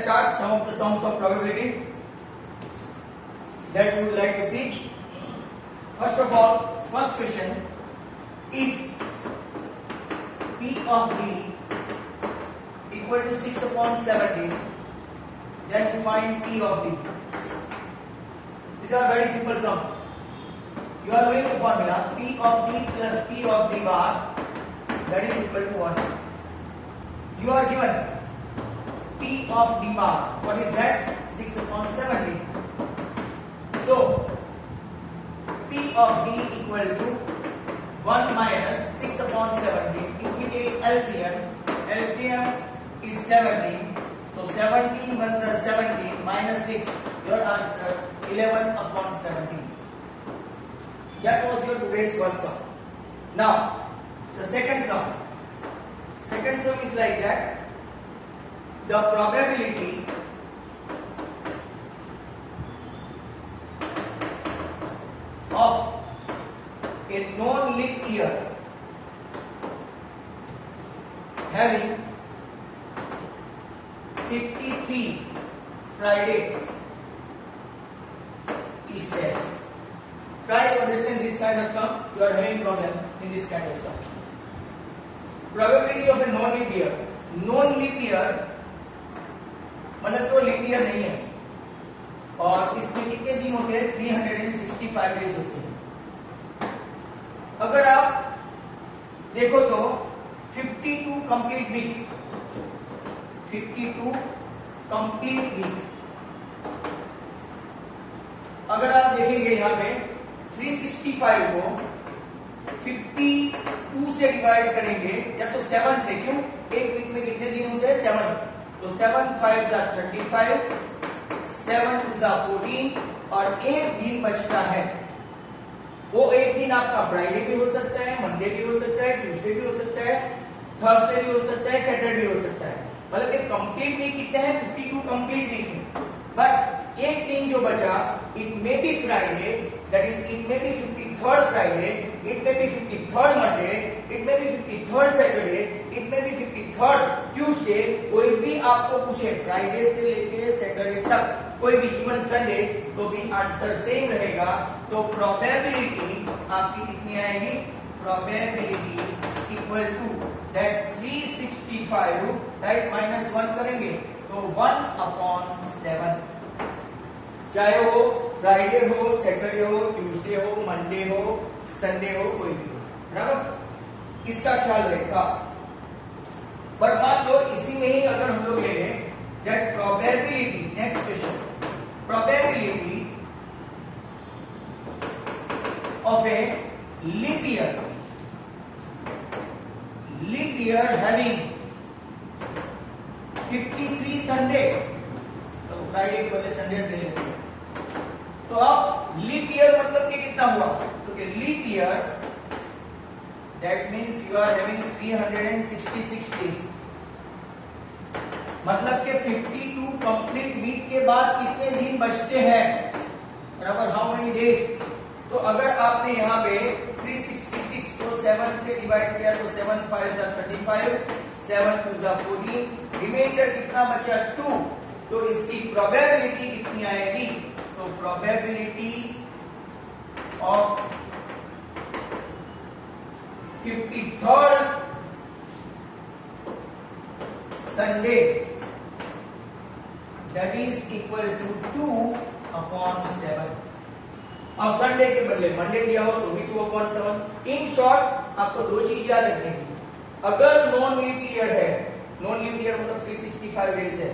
start some of the sums of probability that we would like to see. First of all, first question: if P of D equal to 6 upon 70, then find P of D. These are very simple sum. You are knowing the formula P of D plus P of D bar, that is equal to 1. You are given P of D bar. What is that? 6 upon 70. So P of D equal to 1 minus 6 upon 70. If we take LCM is 17. So 17 1 is 17 minus 6. Your answer 11 upon 17. That was your today's first sum. Now the second sum. Second sum is like that. The probability of a non-leap year having 53 Friday is days. Try to understand this kind of sum. You are having problem in this kind of sum. Probability of a non-leap year. Non-leap year मतलब तो leap year नहीं है, और इसमें कितने दिन होते हैं? 365 डेज होते हैं. अगर आप देखो तो 52 कंप्लीट वीक्स, 52 कंप्लीट वीक्स. अगर आप देखेंगे यहाँ पे 365 को 52 से डिवाइड करेंगे या तो 7 से, क्यों? एक वीक में कितने दिन होते हैं? 7. तो 7 5 35, 7 2 14, और एक दिन बचता है. वो एक दिन आपका फ्राइडे भी हो सकता है, मंडे भी हो सकता है, ट्यूसडे भी हो सकता है, थर्सडे भी हो सकता है, सैटरडे भी हो सकता है. मतलब कि कंप्लीट वीक कितने हैं? 52 कंप्लीट वीक है. बट एक दिन जो बचा, it may be Friday, that is it may be 53rd Friday, it may be 53rd Monday, it may be 53rd Saturday, it may be 53rd Tuesday. कोई भी आपको पूछे फ्राइडे से लेकर सैटरडे तक, कोई भी इवन संडे, तो भी आंसर सेम रहेगा. तो प्रोबेबिलिटी आपकी कितनी आएगी? Probability equal to that 365, right, minus 1 करेंगे तो 1 अपॉन 7. चाहे वो फ्राइडे हो, सैटरडे हो, ट्यूसडे हो, मंडे हो, संडे हो, कोई भी हो, बराबर. इसका ख्याल रखेगा. बट मान लो इसी में ही अगर हम लोग ले लें that probability, next question, probability of a leap year having 53 Sundays, तो फ्राइडे के बदले संडेज ले लेते हैं. तो अब लीप ईयर मतलब कि कितना हुआ? तो leap year that means you are having 366 days. मतलब कि 52 कंप्लीट वीक के बाद कितने दिन बचते हैं? बराबर, हाउ मेनी डेज? तो अगर आपने यहाँ पे 366 को 7 से डिवाइड किया तो 7 5 35, 7 2 14, रिमाइंडर कितना बचा? 2. तो इसकी प्रोबेबिलिटी कितनी आएगी? तो probability of 53rd Sunday that is equal to 2 upon 7. और संडे के बदले मंडे दिया हो तो भी 2 अपॉन 7. इन शॉर्ट आपको दो चीज याद रखनी है. अगर नॉन लीप ईयर है, नॉन लीप ईयर मतलब 365 डेज है,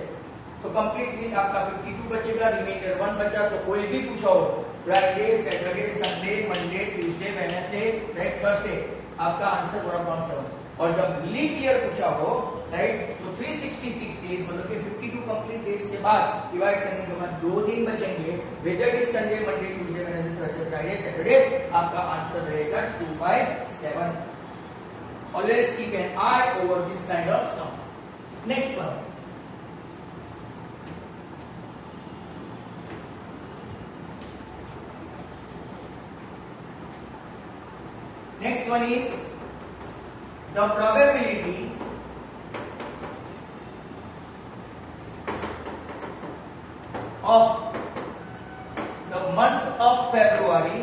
तो कंप्लीट वीक आपका 52 बचेगा, रिमाइंडर 1 बचा. तो कोई भी पूछा हो Friday, Saturday, Sunday, Monday, Tuesday, Wednesday, right, Thursday, आपका आंसर 1/7. और जब लीप ईयर पूछा हो, राइट, तो 366 डेज मतलब कि 52 कंप्लीट डेज के बाद डिवाइड करने के बाद 2 दिन बचेंगे, whether it Sunday, Monday, Tuesday, Wednesday, Thursday, Friday, Saturday, आपका आंसर रहेगा 2/7. Always keep an eye over this kind of sum. Next one, next one is the probability of the month of February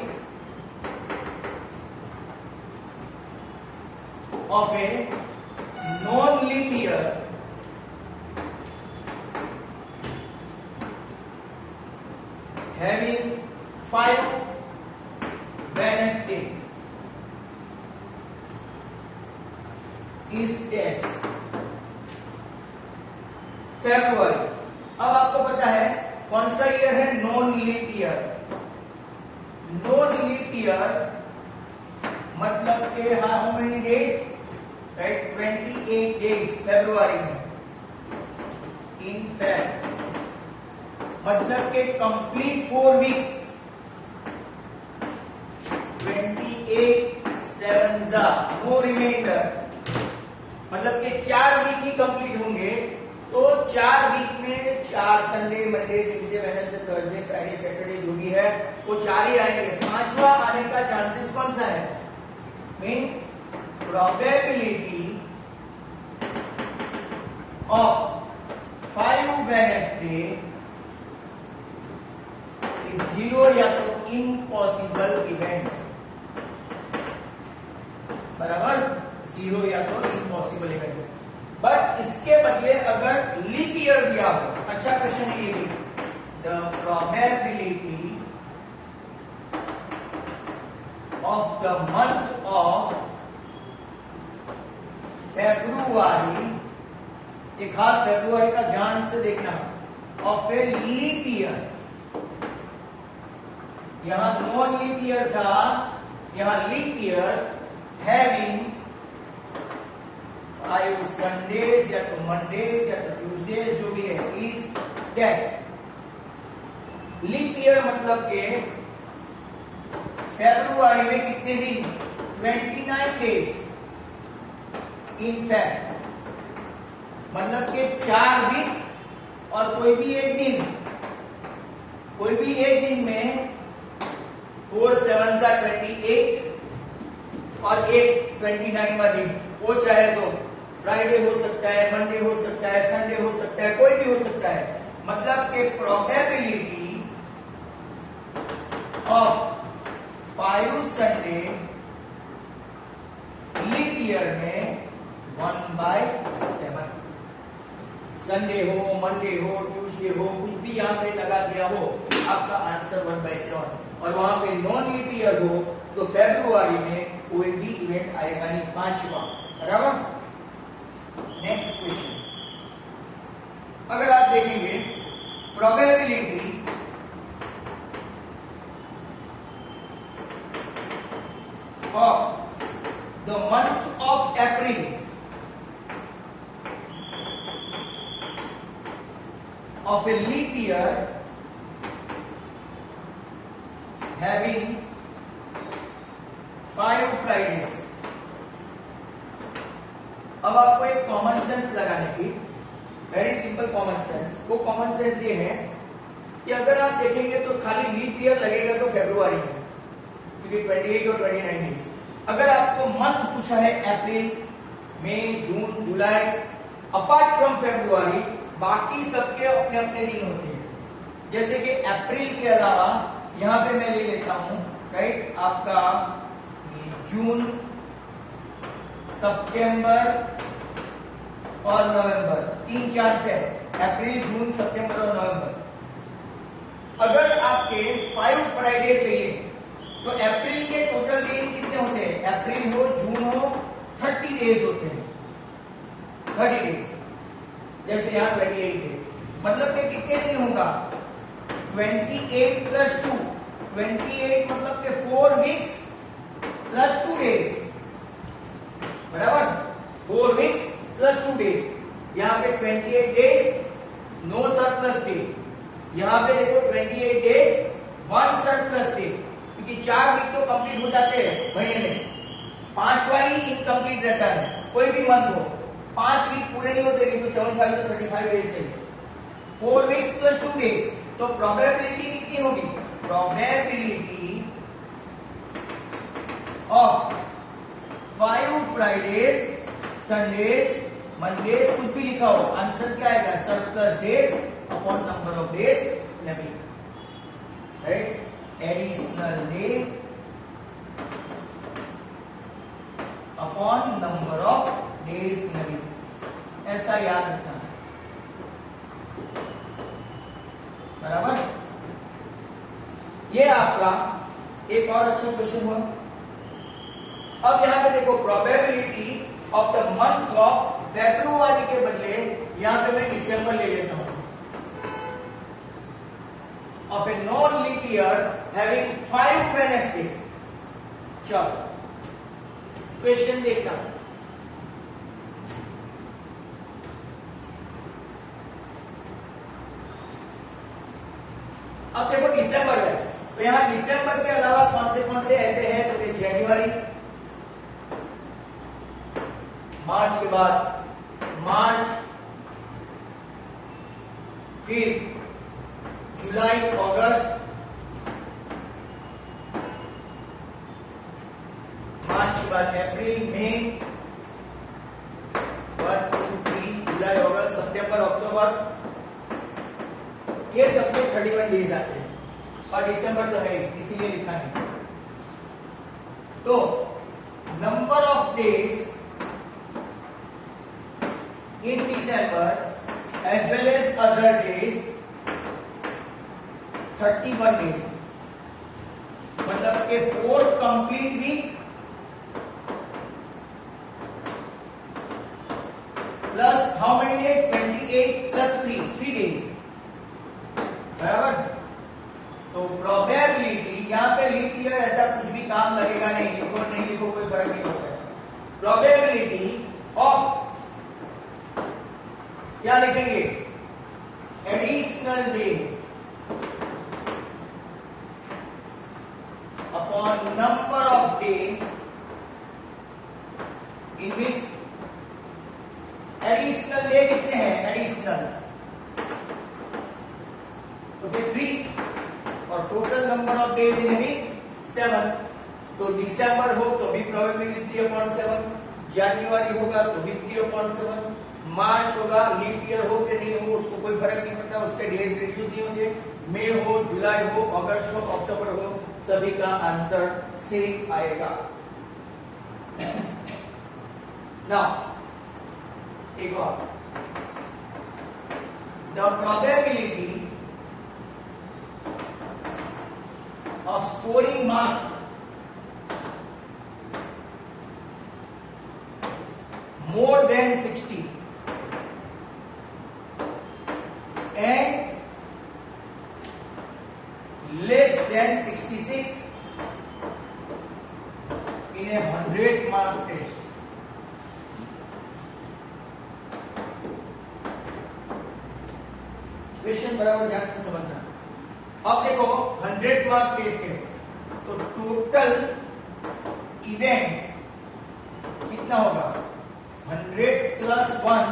of a non-leap year having 5 Wednesday is dash February। अब आपको पता है कौन सा year है, non leap year. Non leap year मतलब के how many days, right, 28 days February में इन फैक्ट, मतलब के कंप्लीट 4 वीक्स, 28 7 नो रिमाइंडर, मतलब के 4 वीक ही कंप्लीट होंगे। तो 4 वीक में 4 Sunday, Monday, Tuesday, Wednesday, Thursday, Friday, Saturday जो भी है वो 4 ही आएंगे। 5वां आने का चांसेस कौन सा है, means probability of 5 Wednesday is 0 या तो इम्पॉसिबल इवेंट, बराबर, 0 या तो इम्पॉसिबल इवेंट। बट इसके बदले अगर लीप ईयर दिया हो, अच्छा क्वेश्चन है ये भी, the probability of the month of February, एक खास फेब्रुआरी का ध्यान से देखना, ऑफ ए लीप ईयर, यहां नॉन लीप ईयर था, यहां लीप ईयर, हैविंग 5 संडेज या तो मंडेज या तो ट्यूसडेज जो भी है, इज डैश। लीप ईयर मतलब के फेब्रुआरी में कितने दिन, 29 डेज इन फैक्ट, मतलब के 4 वीक और कोई भी एक दिन, कोई भी एक दिन में 4 7 28 और एक 29वां दिन, वो चाहे तो फ्राइडे हो सकता है, मंडे हो सकता है, संडे हो सकता है, कोई भी हो सकता है। मतलब कि probability of 5 Sunday leap year में 1/7, संडे हो, मंडे हो, ट्यूसडे हो, कुछ भी यहां पे लगा दिया हो, आपका आंसर 1/7। और वहां पे नॉन लीप ईयर हो तो फेब्रुआरी में कोई भी इवेंट आएगा नहीं, 5वां, बराबर। नेक्स्ट क्वेश्चन, अगर आप देखेंगे probability of the month of April of a leap year having 5 Fridays. अब आपको एक कॉमन सेंस लगाने की, वेरी सिंपल कॉमन सेंस। वो कॉमन सेंस ये है कि अगर आप देखेंगे तो खाली लीप ईयर लगेगा तो फेब्रुआरी में, क्योंकि 28 और 29 डेज। अगर आपको मंथ पूछा है अप्रैल, मई, जून, जुलाई, अपार्ट फ्रॉम फेब्रुआरी, बाकी सबके अपने अपने दिन होते हैं। जैसे कि अप्रैल के अलावा यहां पे मैं ले लेता हूं, राइट, आपका जून, सितंबर और नवंबर, 3 चांस है, अप्रैल, जून, सितंबर और नवंबर। अगर आपके 5 फ्राइडे चाहिए तो अप्रैल के टोटल दिन कितने होते हैं, अप्रैल हो, जून हो, 30 डेज होते हैं, 30 डेज, जैसे यहां 28 डेज, मतलब कि कितने दिन होगा, 28 + 2, 28 मतलब के 4 वीक्स + 2 डेज, बराबर, 4 वीक्स + 2 डेज। यहां पे 28 डेज, नो सरप्लस डे, यहां पे देखो 28 डेज, 1 सरप्लस डे, क्योंकि 4 वीक तो कंप्लीट हो जाते हैं महीने में, 5वां ही इनकम्प्लीट रहता है, कोई भी मंथ हो, 5 वीक पूरे नहीं होते, क्योंकि 7 5 तो 35 डेज चाहिए, 4 वीक्स + 2 डेज। तो प्रोबेबिलिटी कितनी होगी, probability of 5 Fridays, Sundays days कुछ भी लिखा हो, आंसर क्या आएगा? Surplus days upon number of days in a week, right? Additional day upon number of days in a week, ऐसा याद रखना है, बराबर? ये आपका एक और अच्छा क्वेश्चन हुआ। अब यहां पे देखो, probability of the month of February के बदले यहां पे मैं दिसंबर ले लेता हूं, of a non leap year having 5 Wednesday. चलो क्वेश्चन देखना, अब देखो दिसंबर है, तो यहां दिसंबर के अलावा कौन से ऐसे हैं? तो जनवरी, मार्च के बाद मार्च, फिर जुलाई, अगस्त, मार्च के बाद अप्रैल, मई, 1 2 3, जुलाई, अगस्त, सितंबर, अक्टूबर, ये सबके 31 डेज आते हैं, और दिसंबर तो है इसीलिए लिखा नहीं। तो number of days in December as well as other days 31 days, मतलब के 4 complete week plus how many days? 28 plus 3 days, बराबर? तो प्रोबेबिलिटी, यहां पे लीप ईयर ऐसा कुछ भी काम लगेगा नहीं, लिखो नहीं लिखो कोई फर्क नहीं होता है। प्रोबेबिलिटी ऑफ, क्या लिखेंगे? Additional day upon number of day in which, additional day कितने हैं? एडिशनल तो फिर 3, और total number of days in week 7। तो दिसंबर हो तो भी प्रोबेबिलिटी 3/7, जनवरी होगा तो भी 3/7, मार्च होगा, लीप ईयर हो कि नहीं हो उसको कोई फर्क नहीं पड़ता, उसके डेज रिड्यूस नहीं होंगे, मई हो, जुलाई हो, अगस्त हो, अक्टूबर हो, सभी का आंसर सेम आएगा। नाउ एक और, the probability of scoring marks more than 60 and less than 66 in a 100 mark test. Question बराबर ध्यान से समझना। अब देखो 100 मार्क टेस्ट है, तो टोटल इवेंट्स कितना होगा? 100 प्लस 1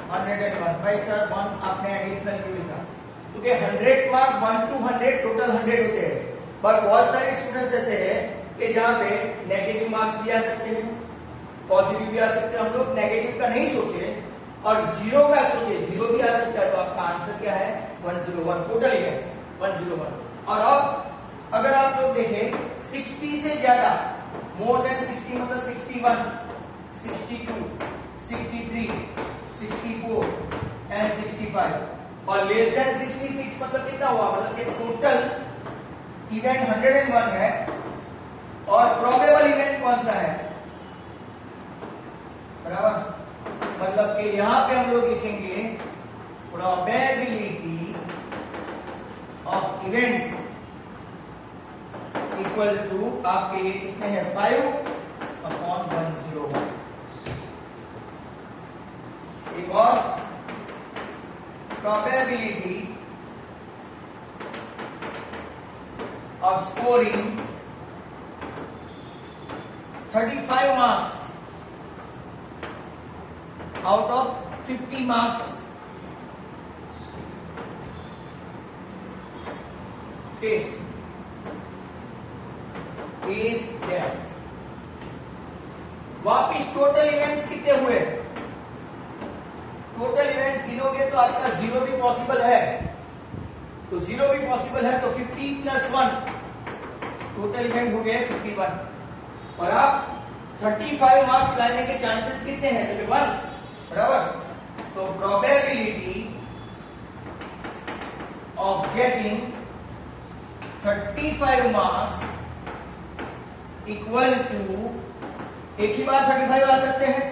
101। भाई सर 1 आपने एडिशनल क्यों लिखा? क्योंकि 100 मार्क 1 to 100 टोटल 100 होते हैं, पर बहुत सारे स्टूडेंट्स ऐसे हैं कि जहां पे नेगेटिव मार्क्स भी आ सकते हैं, पॉजिटिव भी आ सकते हैं। हम लोग नेगेटिव का नहीं सोचे और जीरो का सोचे, जीरो भी आ सकता है, तो आपका आंसर क्या है? 101, टोटल इवेंट्स 101। और अब अगर आप लोग देखें 60 से ज्यादा, मोर देन 60 मतलब 61, 62, 63, 64 एंड 65, और लेस देन 66 मतलब कितना हुआ? मतलब कि टोटल इवेंट 101 है, और प्रोबेबल इवेंट कौन सा है? बराबर, मतलब कि यहां पे हम लोग लिखेंगे probability of event equal to, आपके ये कितने हैं? 5/101। एक और, probability of scoring 35 marks out of 50 marks test is dash. वापिस टोटल इवेंट्स कितने हुए? टोटल इवेंट्स गिनोगे तो आपका जीरो भी पॉसिबल है, तो जीरो भी पॉसिबल है, तो 50 प्लस 1 टोटल इवेंट हो गए 51 और आप 35 मार्क्स लाने के चांसेस कितने हैं? देखिए 1 बराबर, तो probability of getting 35 marks equal to, एक ही बार 35 आ सकते हैं,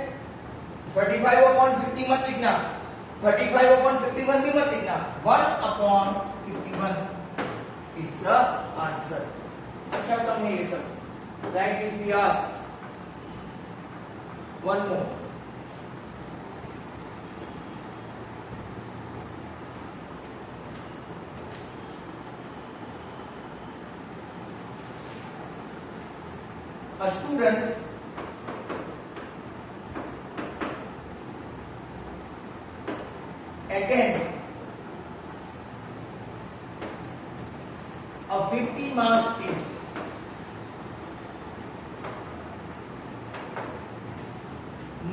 35 अपॉन 50 मत लिखना, 35 अपॉन 51 भी मत लिखना, 1 अपॉन 51 इज द आंसर। अच्छा सम है ये सब। Right it be asked one more. A student attend a 50 marks test.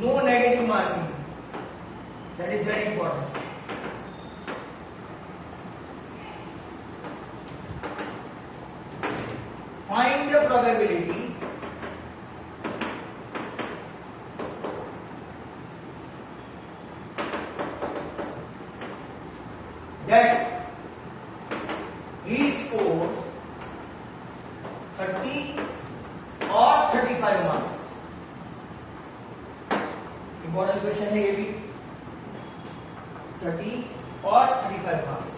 No negative marking. That is very important. Find the probability that he scores 30 or 35 marks. Important question है ये भी, 30 और 35 marks.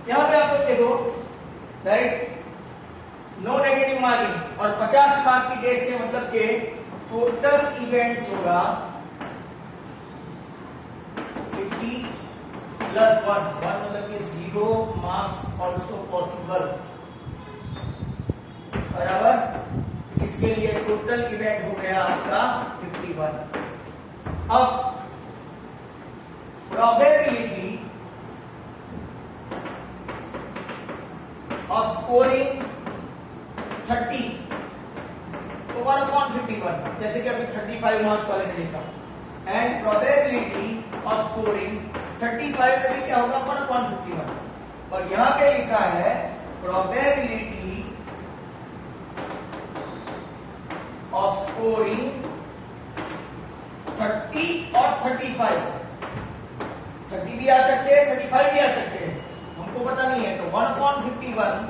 यहां पे आप लोग देखो, राइट, नो नेगेटिव मार्किंग और 50 मार्क की टेस्ट से मतलब के टोटल इवेंट्स होगा 50 प्लस 1 मतलब कि 0 मार्क्स ऑल्सो पॉसिबल, बराबर। इसके लिए टोटल इवेंट हो गया आपका 51। अब प्रोबेबिलिटी ऑफ स्कोरिंग 30 तो 1/51, जैसे कि अभी 35 मार्क्स वाले ने लिखा, एंड प्रोबेबिलिटी ऑफ स्कोरिंग 35 में भी क्या होगा 1/51, और यहां पे लिखा है प्रोबेबिलिटी ऑफ स्कोरिंग 30 और 35, 30 भी आ सकते हैं 35 भी आ सकते हैं, हमको पता नहीं है, तो 1/51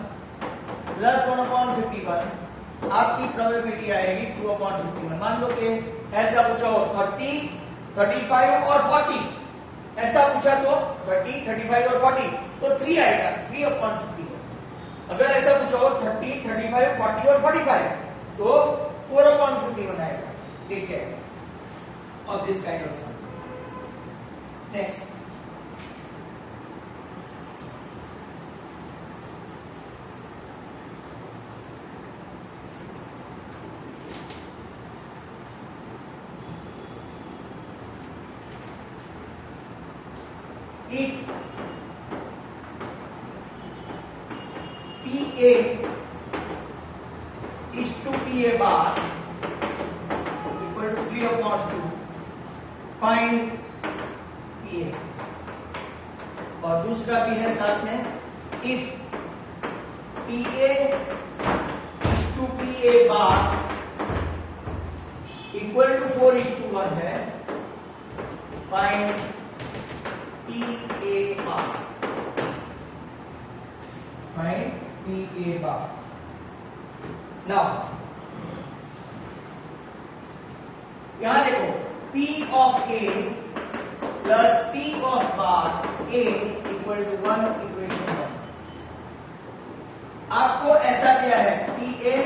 प्लस 1/51 आपकी प्रोबेबिलिटी आएगी 2/51। मान लो कि ऐसा पूछा हो 30, 35 और 40, ऐसा पूछा तो 30, 35 और 40 तो 3 आएगा, 3/51। अगर ऐसा पूछा हो 30, 35, 40 और 45 तो 4/51 आएगा। ठीक है, of this kind of sum. Next, if PA is to PA bar equal to 3/2, find PA। और दूसरा भी है साथ में, if PA is to PA bar equal to 4:1 है, find PA bar, find PA bar। Now यहां देखो, P of A plus P of bar A equal to 1 equation 1। आपको ऐसा दिया है PA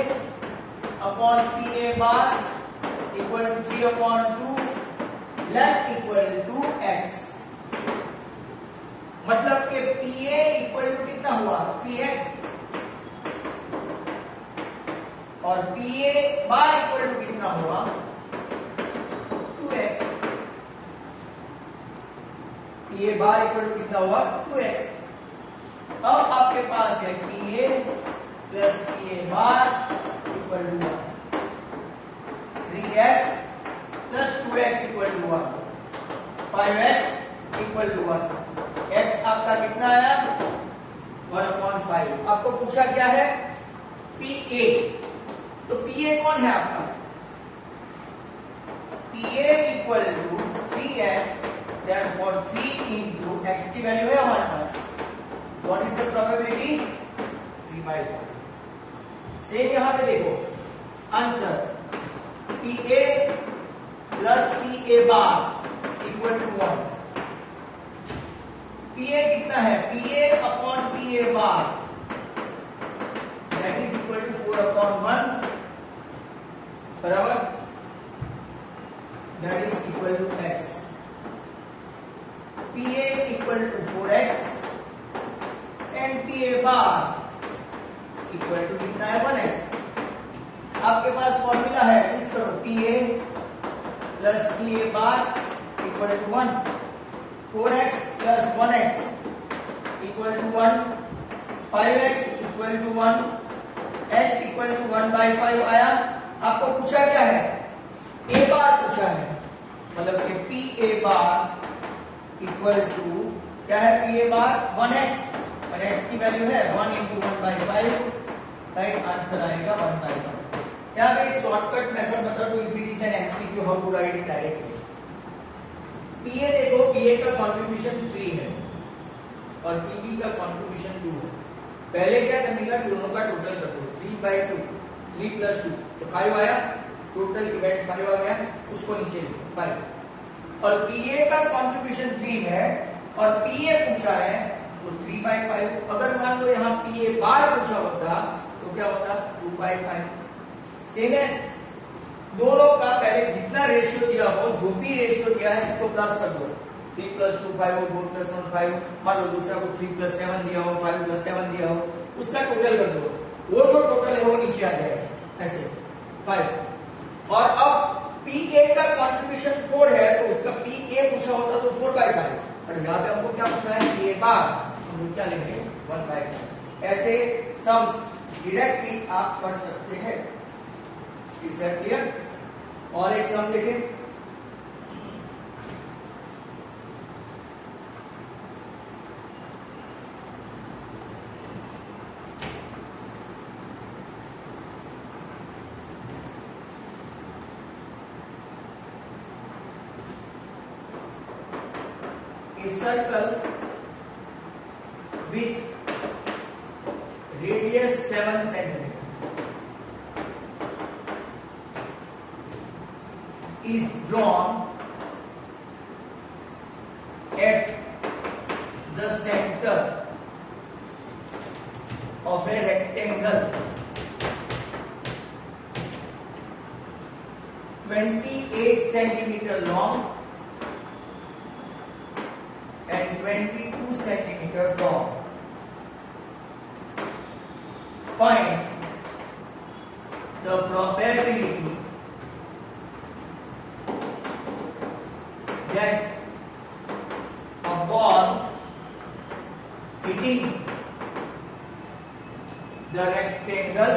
upon PA bar equal to 3/2 left equal to x, मतलब कि PA equal to कितना हुआ 3x और PA बार इक्वल टू कितना हुआ 2x, PA bar equal to कितना हुआ 2x। अब आपके पास है PA plus PA bar equal to 3x 5x equal to 1, 5x equal to 1, x आपका कितना आया 1/5। आपको पूछा क्या है PA, तो PA कौन है आपका, PA equal to 3x, therefore 3 into x की वैल्यू है हमारे पास, what is the probability 3/5। Same यहां पे देखो answer PA plus PA bar equal to 1, PA कितना है PA upon PA bar that is equal to 4/1 बराबर, that is equal to x, PA equal to 4x and PA bar equal to कितना है 1x। आपके पास formula है, इस करो PA plus PA bar equal to 1, 4x plus 1x equal to 1, 5x equal to 1, x equal to 1/5 आया। आपको पूछा क्या है a बार पूछा है, मतलब कि PA बार इक्वल टू क्या है PA बार 1x, और x की वैल्यू है 1 into 1/5, राइट आंसर आएगा 1/5। यहाँ पे एक शॉर्टकट मेथड बता दो, if it is an MCQ how to write it directly. PA देखो PA का कंट्रीब्यूशन 3 है और PB का कंट्रीब्यूशन 2 है। पहले क्या करने का, दोनों का टोटल कर दो, 3/2, 3 + 2 तो 5 आया, टोटल डिवाइड 5 आ गया, उसको नीचे लिखो 5। और PA का कंट्रीब्यूशन 3 है और PA पूछा है तो 3/5। अगर मान लो यहाँ PA बार पूछा होता तो क्या होता 2/5। सेम है, दोनों का पहले जितना रेशियो दिया हो, जो भी रेशियो दिया है इसको प्लस कर दो, 3 + 2 5 हो, 4 + 1 5, मान लो दूसरा को 3 + 7 दिया हो, 5 + 7 दिया हो, उसका टोटल कर दो, वो जो टोटल है वो नीचे आ जाएगा ऐसे 5। और अब PA का कंट्रीब्यूशन 4 है तो उसका PA पूछा होता तो 4/5, और यहाँ पे हमको क्या पूछा है PA बार, हम क्या लेंगे 1/5। ऐसे सम्स डायरेक्टली आप कर सकते हैं। Is that clear? और एक सम देखें, a circle with radius 7 cm is drawn at the center of a rectangle 28 centimeter long and 22 centimeter tall. Find the probability that a ball hitting the rectangle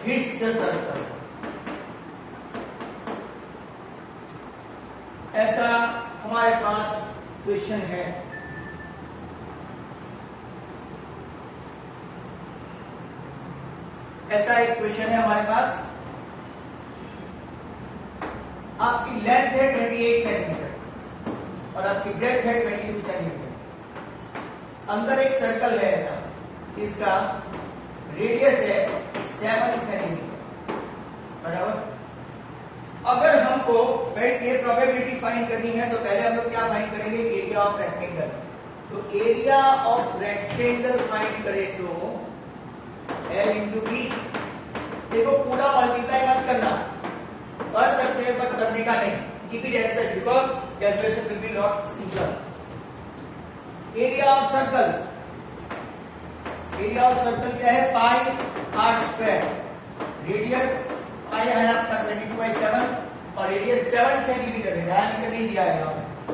hits the circle. ऐसा हमारे पास question है। ऐसा एक question है हमारे पास, आपकी length है 28 centimetre और आपकी ब्रेथ है 22 सेंटीमीटर। अंदर एक सर्कल है ऐसा, इसका रेडियस है 7 सेंटीमीटर बराबर। अगर हमको ये प्रोबेबिलिटी फाइंड करनी है तो पहले हम लोग क्या फाइंड करेंगे, एरिया ऑफ रेक्टेंगल। तो एरिया ऑफ रेक्टेंगल फाइंड करें तो L into B। देखो पूरा मल्टीप्लाई मत करना, कर सकते हैं पर करने का नहीं, keep it as such because calculation will be lot simple. Area of circle, area of circle क्या है πr²। रेडियस पाई है आपका 22/7 और रेडियस 7 सेंटीमीटर है, डायमीटर नहीं दिया है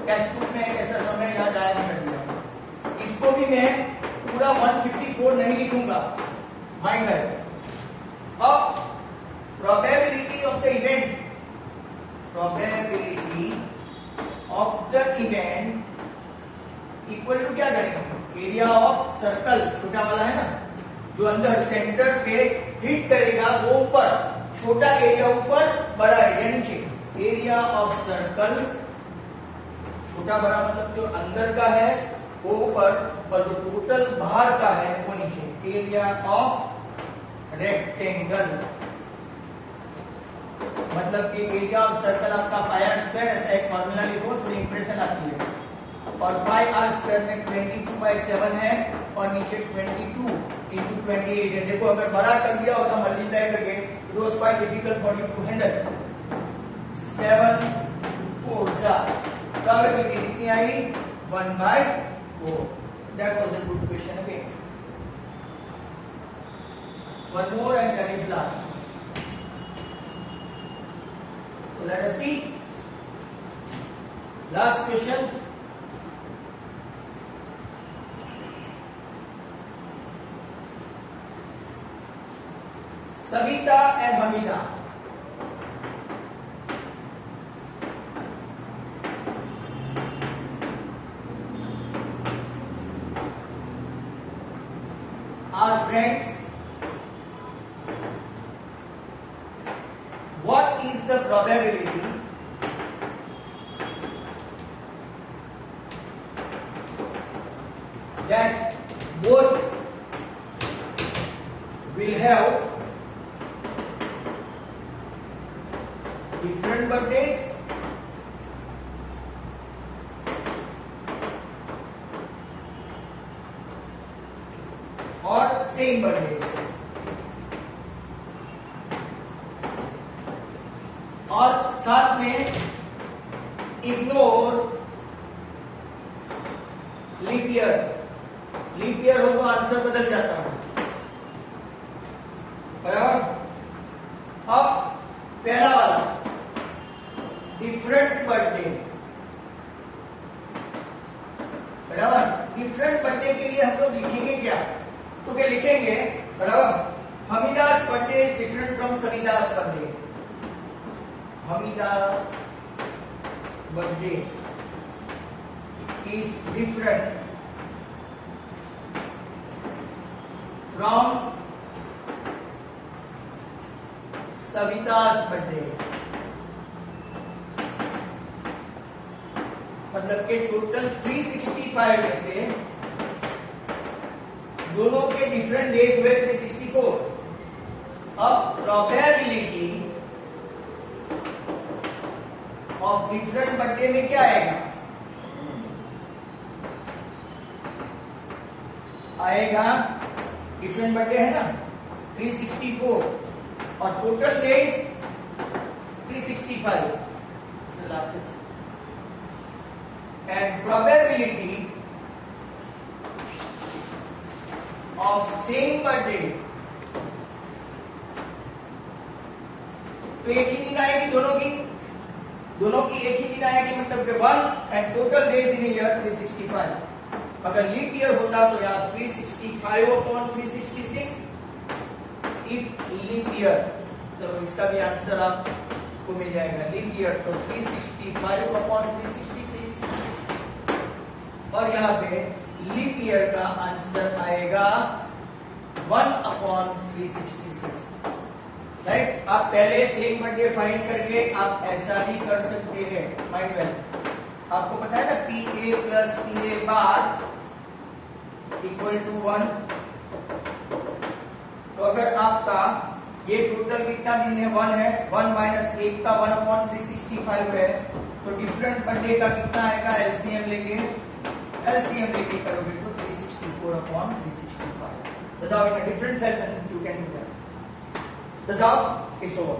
टेक्स्ट बुक में, ऐसा समय यहाँ डायमीटर दिया। इसको भी मैं पूरा 154 नहीं लिखूंगा, माइंड है। अब probability of the event equal to क्या करेंगे, एरिया ऑफ सर्कल, छोटा वाला है ना जो अंदर सेंटर पे हिट करेगा वो ऊपर, छोटा एरिया ऊपर, बड़ा एरिया नीचे। एरिया ऑफ सर्कल, छोटा बड़ा मतलब जो अंदर का है वो ऊपर और जो टोटल बाहर का है वो नीचे। एरिया ऑफ रेक्टेंगल मतलब कि एरिया ऑफ सर्कल आपका पाई आर स्क्वायर, ऐसा एक फॉर्मूला लिखो, थोड़ी इंप्रेशन आती है। और पाई आर स्क्वायर में 22/7 है और नीचे 22 into 28 है। देखो अगर बड़ा कर दिया होगा मल्टीप्लाई करके, it was quite difficult for you to handle. 7 4 probability कितनी आई, 1/4। That was a good question again. One more and that is last. So let us see last question. Savita and Hamida are friends. What is the probability that both will have different birthdays or same birthdays? और साथ में ignore leap year. Leap year हो तो answer बदल जाता है, बराबर। अब पहला वाला डिफरेंट बर्थडे, बराबर। डिफरेंट बर्थडे के लिए हम लोग लिखेंगे क्या, तो क्या लिखेंगे, बराबर। Hamida's birthday is different from Savita's birthday. Hamida's birthday is different from Savita's birthday। मतलब के टोटल 365 में से दोनों के डिफरेंट डेज हुए 364। अब प्रोबेबिलिटी ऑफ डिफरेंट बर्थडे में क्या आएगा, आएगा डिफरेंट बर्थडे है ना 364 और total days 365 and probability of same birthday, तो एक ही दिन आएगी दोनों की एक ही दिन आएगी, मतलब 1 and total days in year 365। अगर लीप ईयर होता तो यहाँ 365/366 इफ लीप ईयर, तो इसका भी आंसर आपको मिल जाएगा। लीप ईयर तो 365/366 और यहाँ पे लीप ईयर का आंसर आएगा 1/366, राइट। आप पहले सेम बर्थडे फाइंड करके आप ऐसा भी कर सकते हैं, माइंड वेल। आपको पता है ना PA plus PA bar equal to 1। तो अगर आपका ये टोटल कितना दिन है, 1 है, 1 माइनस 1 का 1/365 है, तो डिफरेंट बर्थडे का कितना आएगा, एलसीएम लेके करोगे तो 364/365। That's how in a different fashion you can do that. That's how it's over.